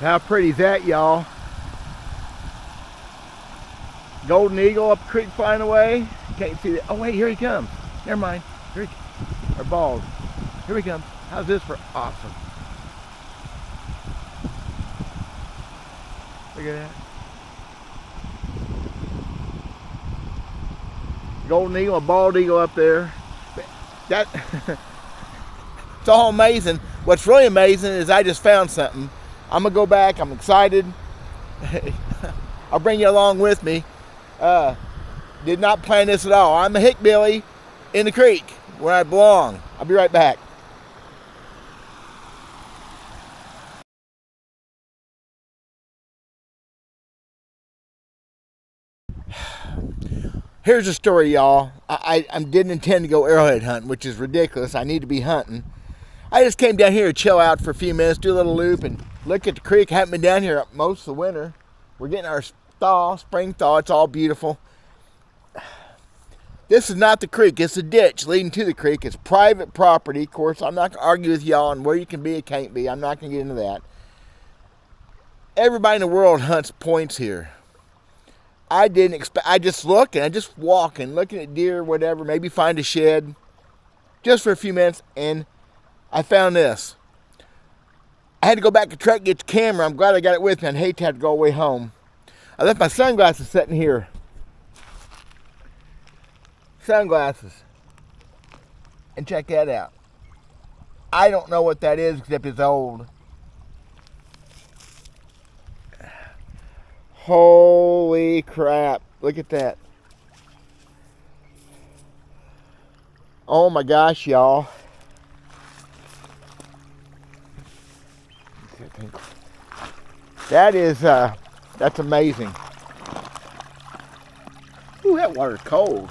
How pretty is that, y'all? Golden eagle up the creek flying away. Can't see that. Oh wait, here he comes. Never mind. Here he, or bald. Here he comes. How's this for awesome? Look at that. Golden eagle, a bald eagle up there. That it's all amazing. What's really amazing is I just found something. I'm gonna go back. I'm excited. I'll bring you along with me. Did not plan this at all. I'm a hickbilly in the creek where I belong. I'll be right back. Here's the story, y'all. I didn't intend to go arrowhead hunting, which is ridiculous. I need to be hunting. I just came down here to chill out for a few minutes, do a little loop, and look at the creek. Haven't been down here most of the winter. We're getting our spring thaw. It's all beautiful. This is not the creek. It's a ditch leading to the creek. It's private property. Of course, I'm not going to argue with y'all on where you can be and can't be. I'm not going to get into that. Everybody in the world hunts points here. I didn't expect. I just look and I just walk and looking at deer, whatever. Maybe find a shed, just for a few minutes, and I found this. I had to go back to truck and get the camera. I'm glad I got it with me. I'd hate to have to go all the way home. I left my sunglasses sitting here. Sunglasses. And check that out. I don't know what that is except it's old. Holy crap. Look at that. Oh my gosh, y'all. That is, that's amazing. Ooh, that water's cold.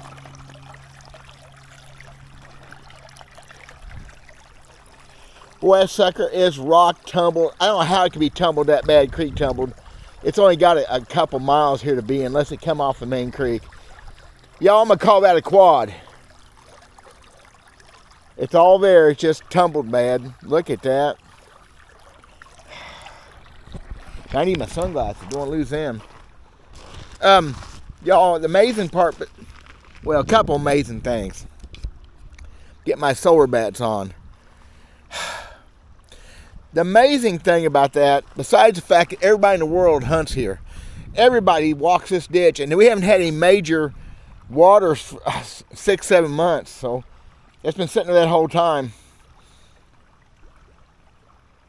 Boy, that sucker is rock tumbled. I don't know how it can be tumbled that bad, creek tumbled. It's only got a couple miles here to be, unless it come off the main creek. Y'all, I'm gonna call that a quad. It's all there, it's just tumbled bad. Look at that. I need my sunglasses, don't want to lose them. Y'all, the amazing part, well, a couple amazing things. Get my solar bats on. The amazing thing about that, besides the fact that everybody in the world hunts here, everybody walks this ditch, and we haven't had any major waters for 6-7 months, so it's been sitting there that whole time.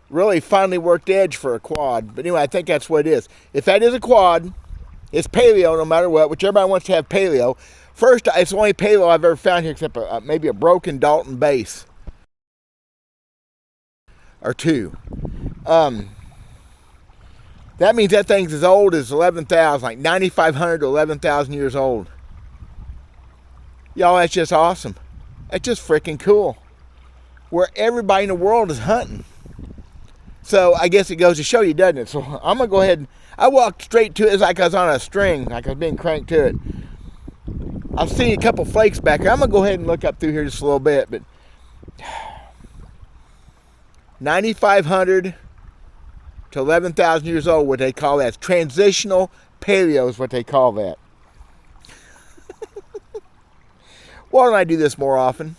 Really finally worked edge for a quad, but anyway, I think that's what it is. If that is a quad, it's paleo no matter what, which everybody wants to have paleo. First, it's the only paleo I've ever found here except maybe a broken Dalton base. Or two. That means that thing's as old as 11,000, like 9,500 to 11,000 years old. Y'all, that's just awesome. That's just freaking cool. Where everybody in the world is hunting. So I guess it goes to show you, doesn't it? So I'm going to go ahead and I walked straight to it. It's like I was on a string, like I was being cranked to it. I've seen a couple flakes back here. I'm going to go ahead and look up through here just a little bit, but 9,500 to 11,000 years old, what they call that. Transitional paleo is what they call that. Why don't I do this more often?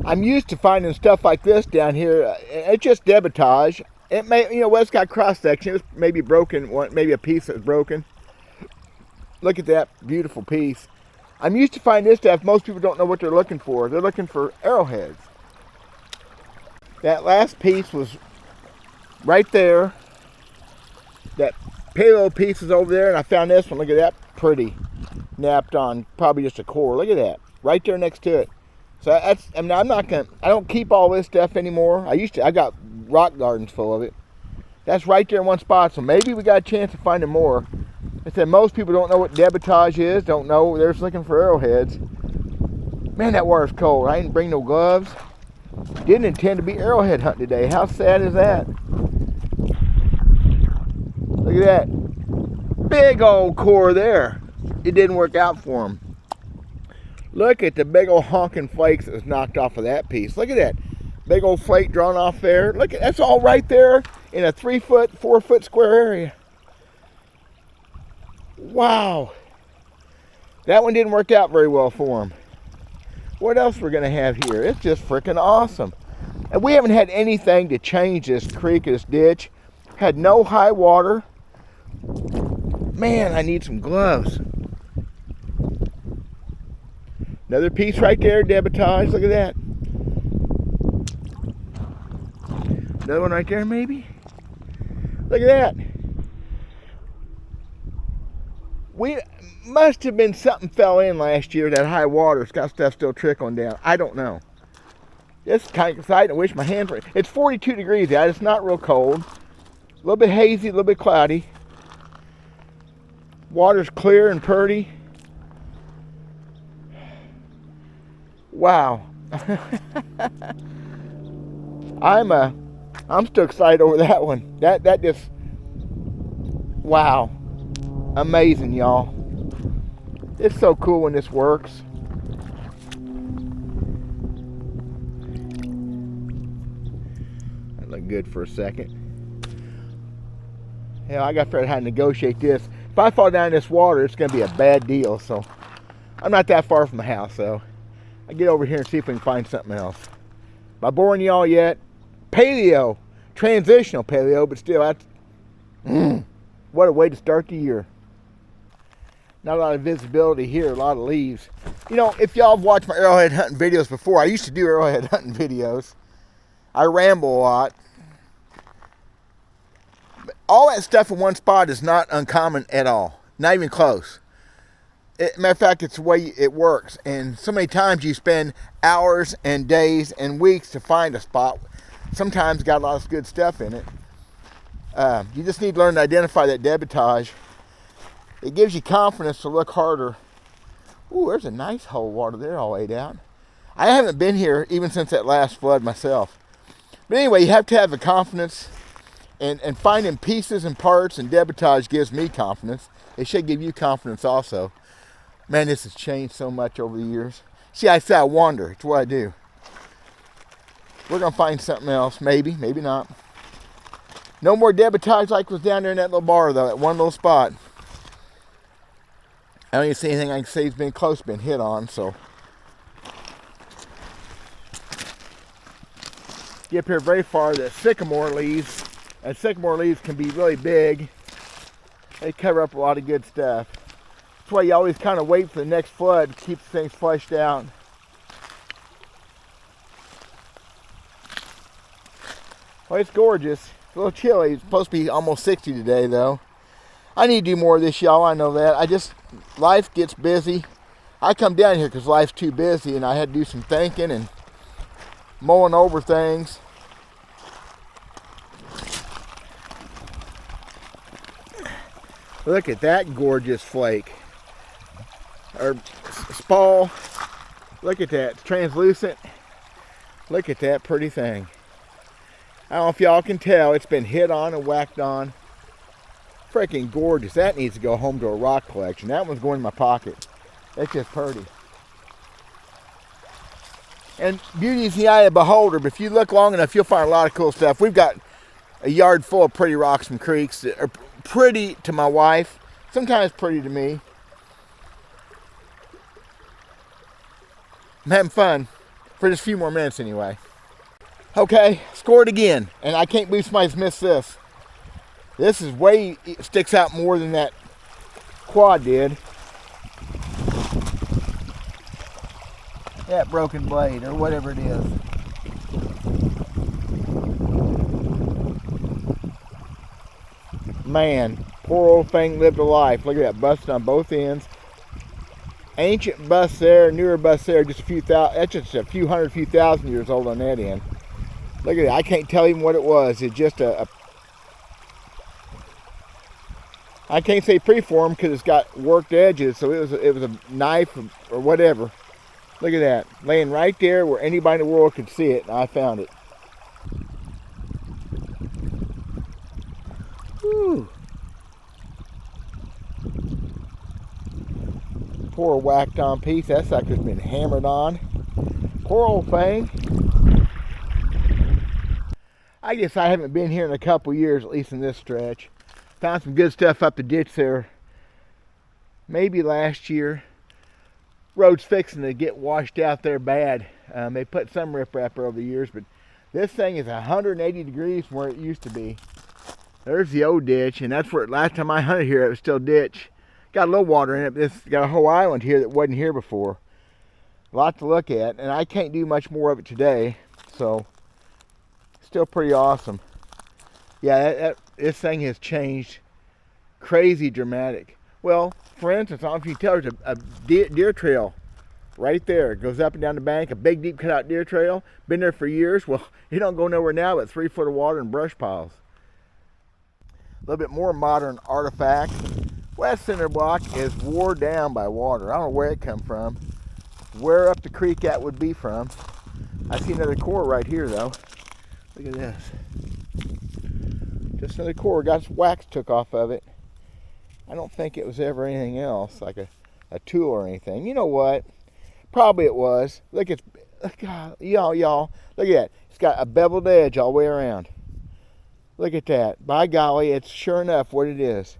I'm used to finding stuff like this down here. It's just debitage. It may, well, it's got cross section. It's maybe broken, maybe a piece that's broken. Look at that beautiful piece. I'm used to finding this stuff. Most people don't know what they're looking for. They're looking for arrowheads. That last piece was right there. That paleo piece is over there, and I found this one. Look at that, pretty. Napped on, probably just a core. Look at that, right there next to it. So that's, I don't keep all this stuff anymore. I got rock gardens full of it. That's right there in one spot, so maybe we got a chance of finding more. I said most people don't know what debitage is, don't know, they're just looking for arrowheads. Man, that water's cold. I didn't bring no gloves. Didn't intend to be arrowhead hunting today. How sad is that? Look at that. Big old core there. It didn't work out for him. Look at the big old honking flakes that was knocked off of that piece. Look at that. Big old flake drawn off there. Look, that's all right there in a 3 foot, 4 foot square area. Wow. That one didn't work out very well for him. What else we're going to have here? It's just freaking awesome. And we haven't had anything to change this creek, this ditch. Had no high water. Man, I need some gloves. Another piece right there, debitage. Look at that. Another one right there, maybe. Look at that. We must have been something fell in last year. That high water. It's got stuff still trickling down. I don't know. It's kind of exciting. I wish my hands were. It's 42 degrees out. It's not real cold. A little bit hazy, a little bit cloudy. Water's clear and pretty. Wow. I'm still excited over that one. That just, wow. Amazing, y'all. It's so cool when this works. That looked good for a second. Yeah, I got to figure out how to negotiate this. If I fall down in this water, it's going to be a bad deal. So I'm not that far from the house, so I get over here and see if we can find something else. Am I boring y'all yet? Paleo, transitional paleo, but still, that's what a way to start the year. Not a lot of visibility here, a lot of leaves. You know, if y'all have watched my arrowhead hunting videos before, I used to do arrowhead hunting videos. I ramble a lot. But all that stuff in one spot is not uncommon at all. Not even close. Matter of fact, it's the way it works. And so many times you spend hours and days and weeks to find a spot. Sometimes got a lot of good stuff in it. You just need to learn to identify that debitage. It gives you confidence to look harder. Ooh, there's a nice hole of water there all laid out. I haven't been here even since that last flood myself. But anyway, you have to have the confidence. And finding pieces and parts and debitage gives me confidence. It should give you confidence also. Man, this has changed so much over the years. See, I say I wander. It's what I do. We're going to find something else. Maybe, maybe not. No more debitage like was down there in that little bar, though. That one little spot. I don't even see anything I can say has been close, been hit on, so. Get up here very far, the sycamore leaves. And sycamore leaves can be really big. They cover up a lot of good stuff. That's why you always kind of wait for the next flood to keep things fleshed out. Well, it's gorgeous. It's a little chilly. It's supposed to be almost 60 today, though. I need to do more of this, y'all. I know that. Life gets busy. I come down here because life's too busy, and I had to do some thinking and mulling over things. Look at that gorgeous flake. Or spall. Look at that. It's translucent. Look at that pretty thing. I don't know if y'all can tell. It's been hit on and whacked on. Freaking gorgeous. That needs to go home to a rock collection. That one's going in my pocket. That's just pretty. And beauty is the eye of the beholder, but if you look long enough, you'll find a lot of cool stuff. We've got a yard full of pretty rocks and creeks that are pretty to my wife, sometimes pretty to me. I'm having fun for just a few more minutes anyway. Okay, scored again, and I can't believe somebody's missed this. This is way, it sticks out more than that quad did. That broken blade, or whatever it is. Man, poor old thing lived a life. Look at that, busted on both ends. Ancient bust there, newer bust there, just a few thousand, that's just a few hundred, few thousand years old on that end. Look at it, I can't tell even what it was. It's just I can't say preformed because it's got worked edges, so it was a knife or whatever. Look at that, laying right there where anybody in the world could see it, and I found it. Whew. Poor whacked on piece, that sucker's been hammered on. Poor old thing. I guess I haven't been here in a couple years, at least in this stretch. Found some good stuff up the ditch there. Maybe last year. Road's fixing to get washed out there bad. They put some riprap over the years, but this thing is 180 degrees from where it used to be. There's the old ditch, and that's where last time I hunted here, it was still ditch. Got a little water in it, but it's got a whole island here that wasn't here before. A lot to look at, and I can't do much more of it today, so still pretty awesome. Yeah, this thing has changed crazy dramatic. Well, for instance, I don't know if you can tell, there's a deer trail right there. It goes up and down the bank, a big deep cutout deer trail. Been there for years. Well, you don't go nowhere now but 3 foot of water and brush piles. A little bit more modern artifact. West center block is wore down by water. I don't know where it come from. Where up the creek that would be from. I see another core right here though. Look at this. Just another core. Got some wax took off of it. I don't think it was ever anything else, like a tool or anything. You know what? Probably it was. Look, y'all, look at that. It's got a beveled edge all the way around. Look at that. By golly, it's sure enough what it is.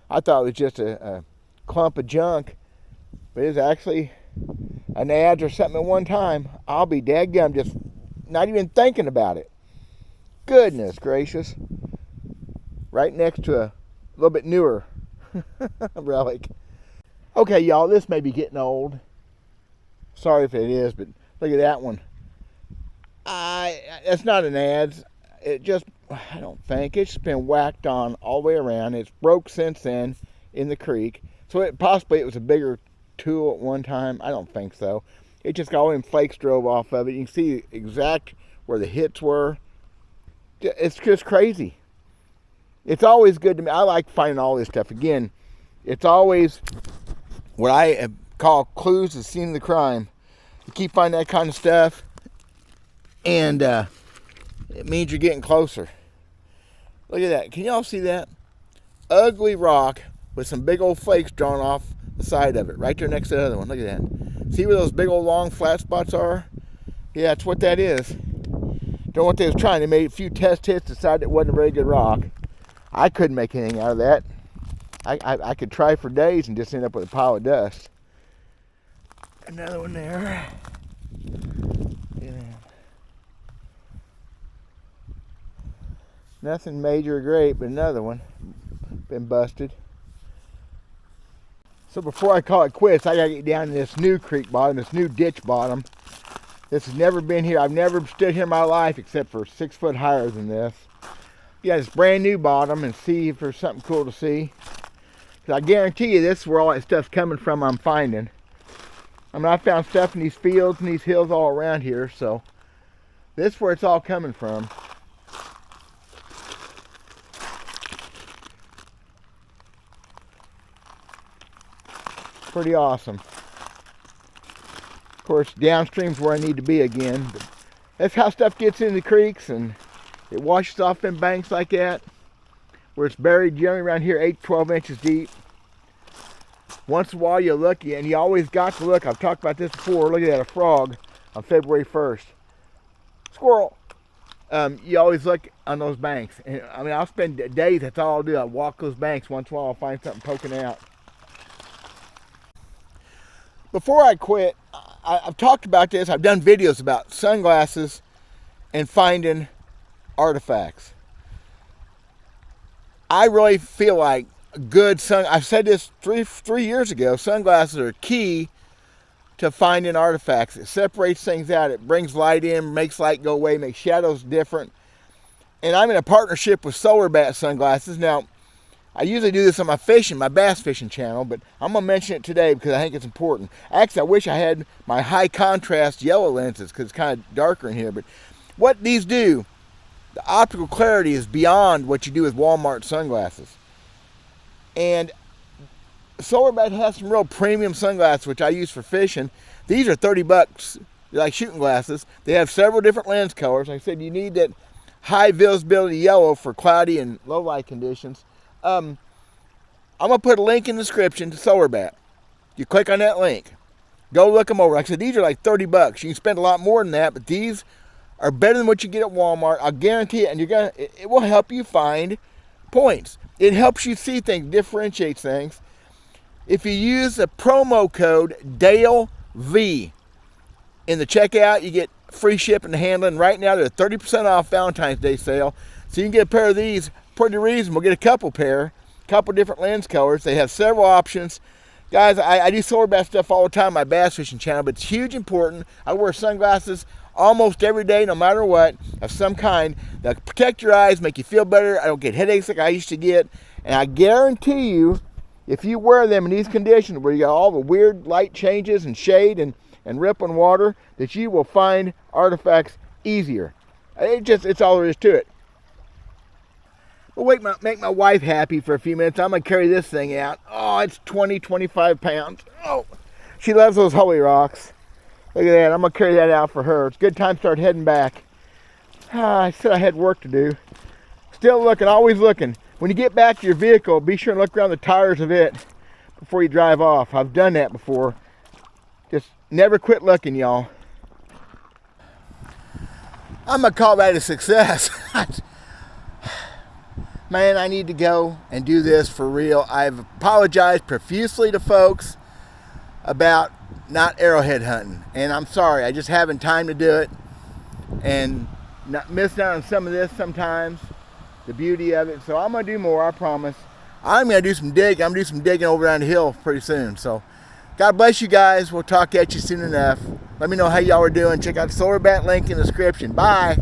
I thought it was just a clump of junk, but it's actually an adze or something at one time. I'll be dadgum just not even thinking about it. Goodness gracious. Right next to a little bit newer relic. Okay, y'all, this may be getting old. Sorry if it is, but look at that one. It's not an adze. It just, I don't think, it's been whacked on all the way around. It's broke since then in the creek. So it was a bigger tool at one time. I don't think so. It just got all them flakes drove off of it. You can see exact where the hits were. It's just crazy. It's always good to me. I like finding all this stuff. Again, it's always what I call clues to the scene of the crime. You keep finding that kind of stuff, and it means you're getting closer. Look at that. Can y'all see that? Ugly rock with some big old flakes drawn off the side of it. Right there next to the other one. Look at that. See where those big old long flat spots are? Yeah, that's what that is. Don't know what they was trying. They made a few test hits, decided it wasn't a very good rock. I couldn't make anything out of that. I could try for days and just end up with a pile of dust. Another one there. Yeah. Nothing major or great, but another one. Been busted. So before I call it quits, I gotta get down to this new creek bottom, this new ditch bottom. This has never been here. I've never stood here in my life except for 6 foot higher than this. Yeah, this brand new bottom and see if there's something cool to see. Because I guarantee you this is where all that stuff's coming from I'm finding. I mean, I found stuff in these fields and these hills all around here, so this is where it's all coming from. Pretty awesome. Of course, downstream's where I need to be again. But that's how stuff gets into the creeks and it washes off in banks like that, where it's buried generally around here 8 to 12 inches deep. Once in a while you look, and you always got to look. I've talked about this before. Look at that, a frog on February 1st. Squirrel. You always look on those banks. And, I mean, I'll spend days, that's all I'll do. I'll walk those banks. Once in a while I'll find something poking out. Before I quit, I've talked about this. I've done videos about sunglasses and finding artifacts. I really feel like I've said this three years ago, sunglasses are key to finding artifacts. It separates things out. It brings light in, makes light go away, makes shadows different. And I'm in a partnership with Solar Bat Sunglasses. Now, I usually do this on my bass fishing channel, but I'm going to mention it today because I think it's important. Actually, I wish I had my high contrast yellow lenses because it's kind of darker in here. But what these do, the optical clarity is beyond what you do with Walmart sunglasses. And Solar Bat has some real premium sunglasses, which I use for fishing. These are $30. They're like shooting glasses. They have several different lens colors. Like I said, you need that high visibility yellow for cloudy and low light conditions. I'm going to put a link in the description to Solar Bat. You click on that link. Go look them over. Like I said, these are like $30. You can spend a lot more than that, but these are better than what you get at Walmart. I'll guarantee it, and it will help you find points. It helps you see things, differentiates things. If you use the promo code DALEV in the checkout, you get free shipping and handling. Right now, they're 30% off Valentine's Day sale. So you can get a pair of these pretty reasonable. Get a couple different lens colors. They have several options. Guys, I do solar bass stuff all the time on my bass fishing channel, but it's huge important. I wear sunglasses almost every day, no matter what, of some kind. That protect your eyes, make you feel better. I don't get headaches like I used to get. And I guarantee you, if you wear them in these conditions where you got all the weird light changes and shade and rippling water, that you will find artifacts easier. It's all there is to it. Well, make my wife happy for a few minutes. I'm going to carry this thing out. Oh, it's 25 pounds. Oh, she loves those holy rocks. Look at that. I'm going to carry that out for her. It's a good time to start heading back. I said I had work to do. Still looking, always looking. When you get back to your vehicle, be sure and look around the tires of it before you drive off. I've done that before. Just never quit looking, y'all. I'm going to call that a success. Man, I need to go and do this for real. I've apologized profusely to folks about not arrowhead hunting. And I'm sorry, I just haven't time to do it. And not missing out on some of this sometimes. The beauty of it. So I'm going to do more, I promise. I'm going to do some digging. I'm going to do some digging over down the hill pretty soon. So God bless you guys. We'll talk at you soon enough. Let me know how y'all are doing. Check out the solar bat link in the description. Bye.